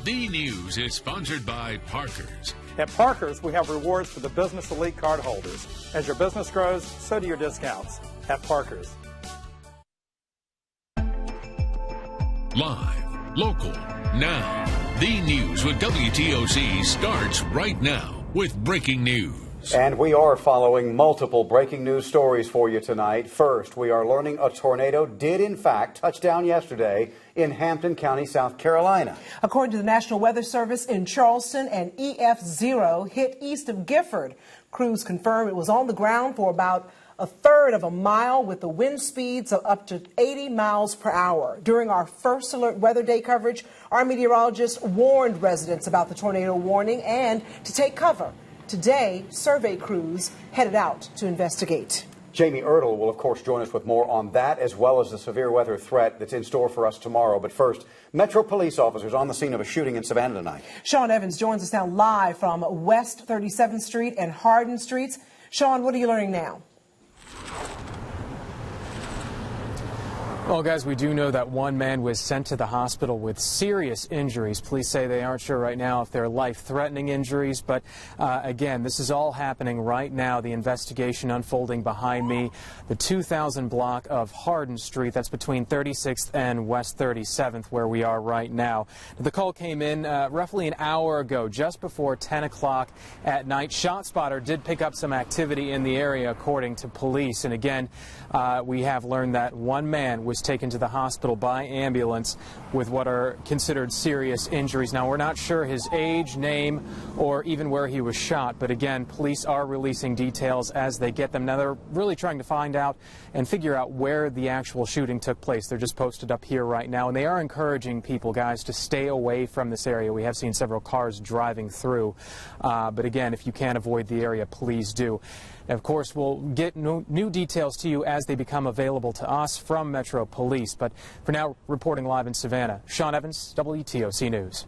The News is sponsored by Parker's. At Parker's, we have rewards for the Business Elite card holders. As your business grows, so do your discounts at Parker's. Live, local, now. The News with WTOC starts right now with breaking news. And we are following multiple breaking news stories for you tonight. First, we are learning a tornado did, in fact, touch down yesterday in Hampton County, South Carolina. According to the National Weather Service, in Charleston, an EF0 hit east of Gifford. Crews confirm it was on the ground for about a third of a mile with the wind speeds of up to 80 miles per hour. During our first alert weather day coverage, our meteorologists warned residents about the tornado warning and to take cover. Today, survey crews headed out to investigate. Jamie Ertl will, of course, join us with more on that, as well as the severe weather threat that's in store for us tomorrow. But first, Metro police officers on the scene of a shooting in Savannah tonight. Sean Evans joins us now live from West 37th Street and Hardin Streets. Sean, what are you learning now? Well, guys, we do know that one man was sent to the hospital with serious injuries. Police say they aren't sure right now if they're life-threatening injuries, but again, this is all happening right now. The investigation unfolding behind me, the 2000 block of Hardin Street. That's between 36th and West 37th, where we are right now. The call came in roughly an hour ago, just before 10 o'clock at night. ShotSpotter did pick up some activity in the area, according to police. And again, we have learned that one man was taken to the hospital by ambulance with what are considered serious injuries. Now, we're not sure his age, name, or even where he was shot, but again, police are releasing details as they get them. Now, they're really trying to find out and figure out where the actual shooting took place. They're just posted up here right now, and they are encouraging people, guys, to stay away from this area. We have seen several cars driving through, but again, if you can avoid the area, please do. Of course, we'll get new details to you as they become available to us from Metro Police. But for now, reporting live in Savannah, Sean Evans, WTOC News.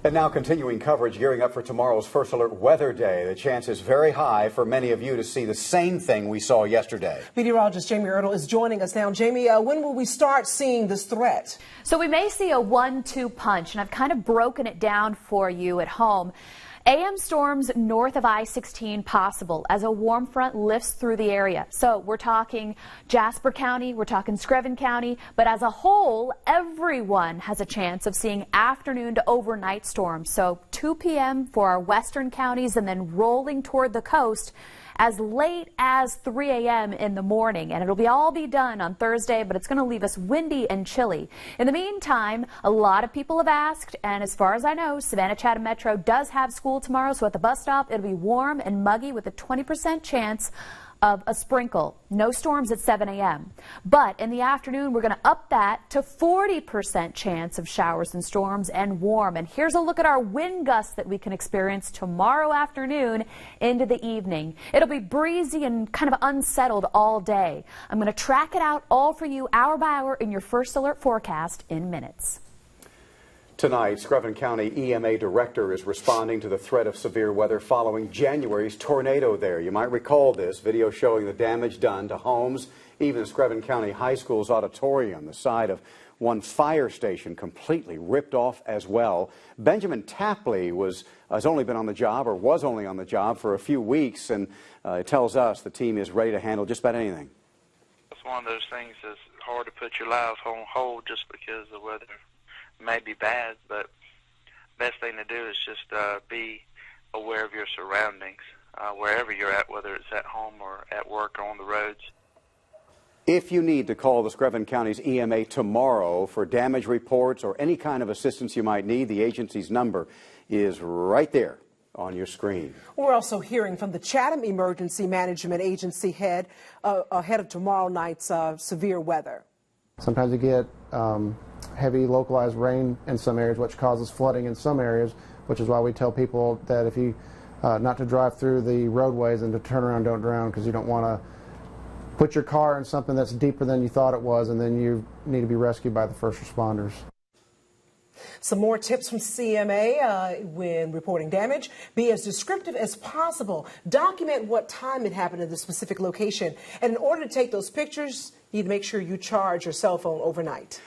And now continuing coverage, gearing up for tomorrow's First Alert Weather Day. The chance is very high for many of you to see the same thing we saw yesterday. Meteorologist Jamie Ertl is joining us now. Jamie, when will we start seeing this threat? So we may see a 1-2 punch, and I've kind of broken it down for you at home. AM storms north of I-16 possible as a warm front lifts through the area. So we're talking Jasper County, we're talking Screven County, but as a whole, everyone has a chance of seeing afternoon to overnight storms. So 2 p.m. for our western counties and then rolling toward the coast as late as 3 a.m. in the morning. And it'll all be done on Thursday, but it's going to leave us windy and chilly. In the meantime, a lot of people have asked, and as far as I know, Savannah Chatham Metro does have school tomorrow, so at the bus stop, it'll be warm and muggy with a 20% chance of a sprinkle. No storms at 7 a.m. But in the afternoon, we're going to up that to 40% chance of showers and storms and warm. And here's a look at our wind gusts that we can experience tomorrow afternoon into the evening. It'll be breezy and kind of unsettled all day. I'm going to track it out all for you hour by hour in your First Alert forecast in minutes. Tonight, Screven County EMA director is responding to the threat of severe weather following January's tornado there. You might recall this video showing the damage done to homes, even the Screven County High School's auditorium. The side of one fire station completely ripped off as well. Benjamin Tapley has only been on the job, or was only on the job, for a few weeks, and it tells us the team is ready to handle just about anything. It's one of those things that's hard to put your life on hold just because the weather may be bad, but best thing to do is just be aware of your surroundings, wherever you're at, whether it's at home or at work or on the roads. If you need to call the Screven County's EMA tomorrow for damage reports or any kind of assistance you might need, the agency's number is right there on your screen. We're also hearing from the Chatham Emergency Management Agency head ahead of tomorrow night's severe weather. Sometimes you get heavy localized rain in some areas, which causes flooding in some areas, which is why we tell people that if you not to drive through the roadways and to turn around, don't drown, because you don't want to put your car in something that's deeper than you thought it was, and then you need to be rescued by the first responders. Some more tips from CMA when reporting damage. Be as descriptive as possible. Document what time it happened at the specific location. And in order to take those pictures, you need to make sure you charge your cell phone overnight.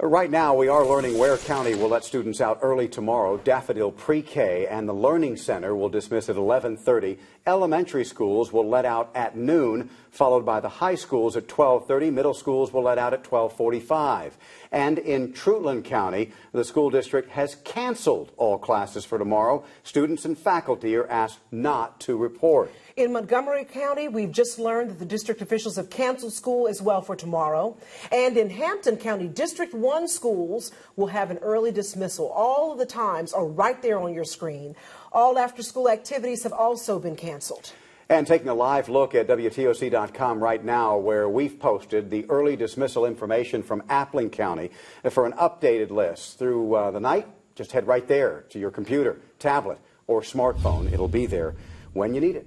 Right now, we are learning Ware County will let students out early tomorrow. Daffodil Pre-K and the Learning Center will dismiss at 11:30. Elementary schools will let out at noon, followed by the high schools at 12:30. Middle schools will let out at 12:45. And in Trutland County, the school district has canceled all classes for tomorrow. Students and faculty are asked not to report. In Montgomery County, we've just learned that the district officials have canceled school as well for tomorrow. And in Hampton County, District 1 schools will have an early dismissal. All of the times are right there on your screen. All after-school activities have also been canceled. And taking a live look at WTOC.com right now, where we've posted the early dismissal information from Appling County. For an updated list through the night, just head right there to your computer, tablet, or smartphone. It'll be there when you need it.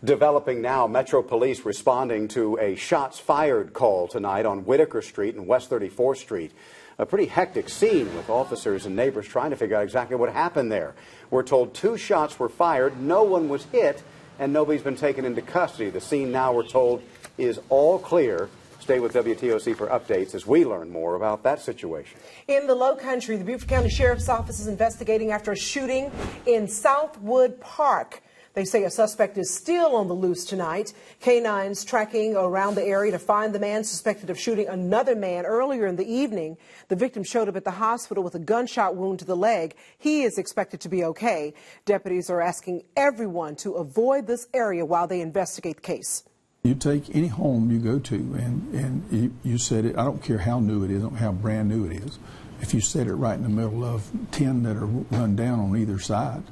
Developing now, Metro Police responding to a shots fired call tonight on Whitaker Street and West 34th Street. A pretty hectic scene with officers and neighbors trying to figure out exactly what happened there. We're told 2 shots were fired, no one was hit, and nobody's been taken into custody. The scene now, we're told, is all clear. Stay with WTOC for updates as we learn more about that situation. In the Low Country, the Beaufort County Sheriff's Office is investigating after a shooting in Southwood Park. They say a suspect is still on the loose tonight. Canines tracking around the area to find the man suspected of shooting another man earlier in the evening. The victim showed up at the hospital with a gunshot wound to the leg. He is expected to be okay. Deputies are asking everyone to avoid this area while they investigate the case. You take any home you go to and you set it, I don't care how new it is, how brand new it is. If you set it right in the middle of 10 that are run down on either side,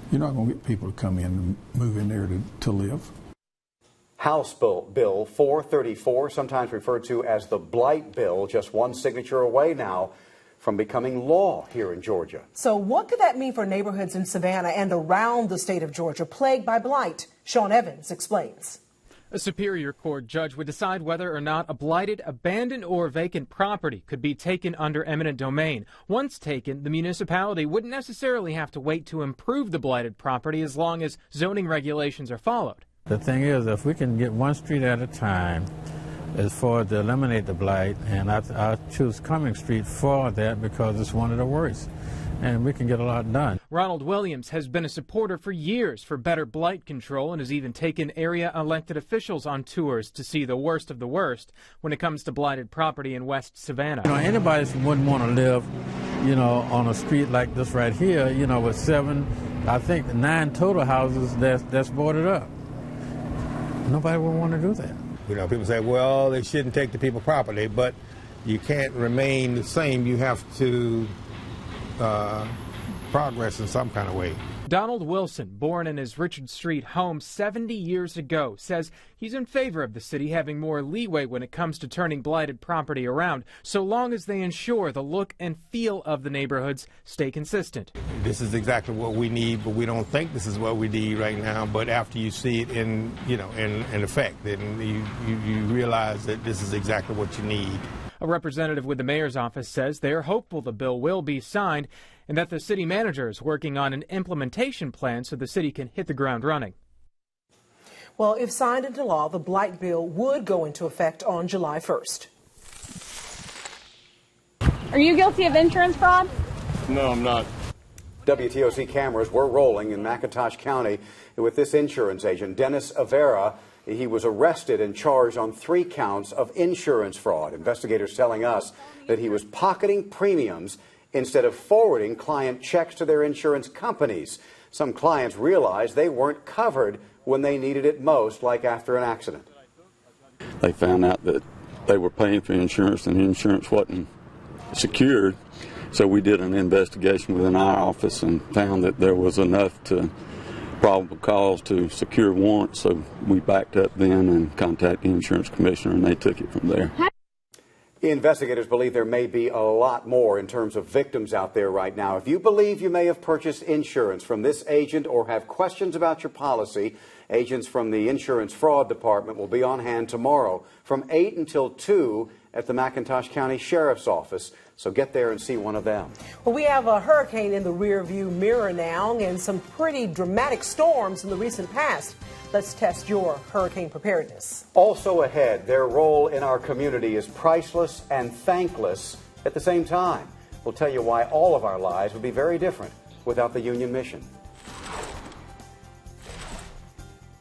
you're not going to get people to come in and move in there to live. House Bill 434, sometimes referred to as the Blight Bill, just one signature away now from becoming law here in Georgia. So what could that mean for neighborhoods in Savannah and around the state of Georgia plagued by blight? Sean Evans explains. A Superior Court judge would decide whether or not a blighted, abandoned, or vacant property could be taken under eminent domain. Once taken, the municipality wouldn't necessarily have to wait to improve the blighted property as long as zoning regulations are followed. The thing is, if we can get one street at a time as far as to eliminate the blight, and I choose Cumming Street for that because it's one of the worst, and we can get a lot done. Ronald Williams has been a supporter for years for better blight control and has even taken area elected officials on tours to see the worst of the worst when it comes to blighted property in West Savannah. Anybody wouldn't want to live, on a street like this right here, with 9 total houses that's boarded up. Nobody would want to do that. People say, well, they shouldn't take the people's property, but you can't remain the same. You have to progress in some kind of way. Donald Wilson, born in his Richard Street home 70 years ago, says he's in favor of the city having more leeway when it comes to turning blighted property around, so long as they ensure the look and feel of the neighborhoods stay consistent. This is exactly what we need, but we don't think this is what we need right now. But after you see it in effect, then you realize that this is exactly what you need. A representative with the mayor's office says they're hopeful the bill will be signed and that the city manager is working on an implementation plan so the city can hit the ground running. Well, if signed into law, the blight bill would go into effect on July 1st. Are you guilty of insurance fraud? No, I'm not. WTOC cameras were rolling in McIntosh County with this insurance agent, Dennis Avera. He was arrested and charged on 3 counts of insurance fraud. Investigators telling us that he was pocketing premiums instead of forwarding client checks to their insurance companies. Some clients realized they weren't covered when they needed it most, like after an accident. They found out that they were paying for insurance and the insurance wasn't secured. So we did an investigation within our office and found that there was enough to probable cause to secure warrants, so we backed up then and contacted the insurance commissioner, and they took it from there. Investigators believe there may be a lot more in terms of victims out there right now. If you believe you may have purchased insurance from this agent or have questions about your policy, Agents from the Insurance Fraud Department will be on hand tomorrow from 8 until 2 at the McIntosh County Sheriff's Office. So get there and see one of them. Well, we have a hurricane in the rearview mirror now and some pretty dramatic storms in the recent past. Let's test your hurricane preparedness. Also ahead, their role in our community is priceless and thankless at the same time. We'll tell you why all of our lives would be very different without the Union mission.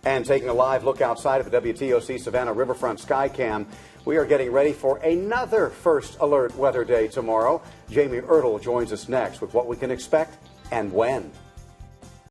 And taking a live look outside of the WTOC Savannah Riverfront Skycam, we are getting ready for another First Alert weather day tomorrow. Jamie Ertel joins us next with what we can expect and when.